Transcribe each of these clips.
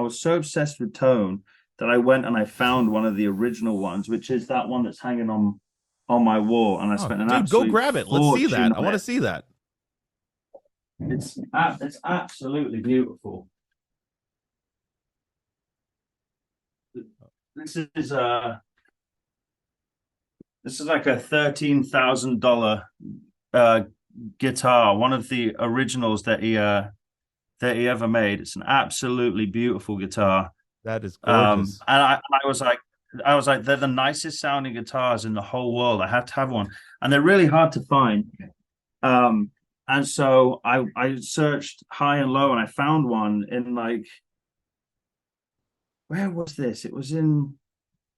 was so obsessed with tone that I went and I found one of the original ones, which is that one that's hanging on my wall, and I spent an dude, go absolute grab it. Let's see fortune that. I on want to it. see that. It's absolutely beautiful. This is like a $13,000 guitar, one of the originals that he ever made. It's an absolutely beautiful guitar. That is gorgeous. And I was like, they're the nicest sounding guitars in the whole world. I have to have one, and they're really hard to find. And so I searched high and low, and I found one in like, where was this? It was in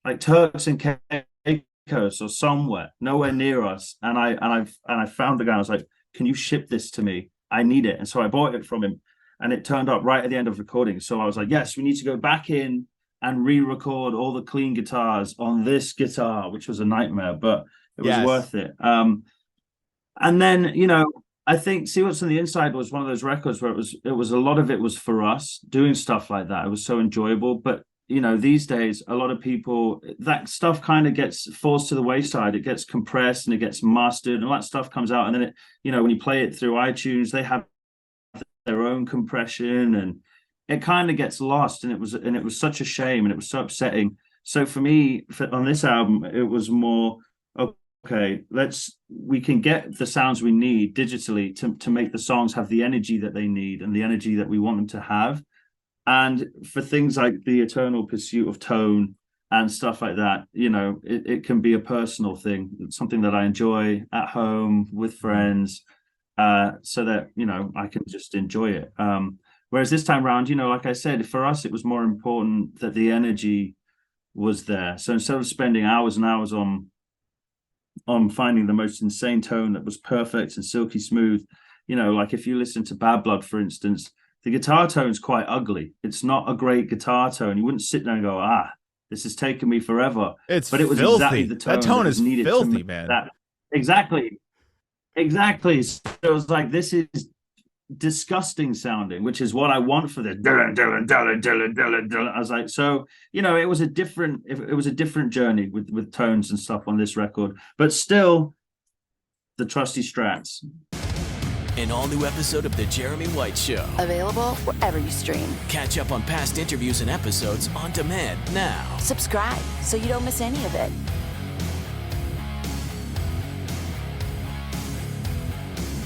like Turks and Caicos or somewhere, nowhere near us. And I found the guy. I was like, "Can you ship this to me? I need it." And so I bought it from him, and it turned up right at the end of recording. So I was like, "Yes, we need to go back in and re-record all the clean guitars on this guitar," which was a nightmare, but it was worth it. And then, I think See What's on the Inside was one of those records where it was a lot of it was for us doing stuff like that. It was so enjoyable. But these days, a lot of people, that stuff kind of falls to the wayside. It gets compressed and it gets mastered, and all that stuff comes out. And then when you play it through iTunes, they have their own compression, and it kind of gets lost. And it was such a shame, and it was so upsetting. So for me, on this album, it was more, okay, we can get the sounds we need digitally to make the songs have the energy that they need and the energy that we want them to have. And for things like the eternal pursuit of tone and stuff like that, it can be a personal thing. It's something that I enjoy at home with friends, so that, I can just enjoy it. Whereas this time around, like I said, for us, it was more important that the energy was there. So instead of spending hours and hours on finding the most insane tone that was perfect and silky smooth, like if you listen to Bad Blood, for instance, the guitar tone's quite ugly. It's not a great guitar tone. You wouldn't sit there and go, this has taken me forever. But it was filthy. Exactly the tone. That tone is filthy, man. Exactly. So it was like, this is disgusting sounding, which is what I want for this. I was like, so it was a different journey with tones and stuff on this record, but still the trusty Strats. An all-new episode of The Jeremy White Show. Available wherever you stream. Catch up on past interviews and episodes on demand now. Subscribe so you don't miss any of it.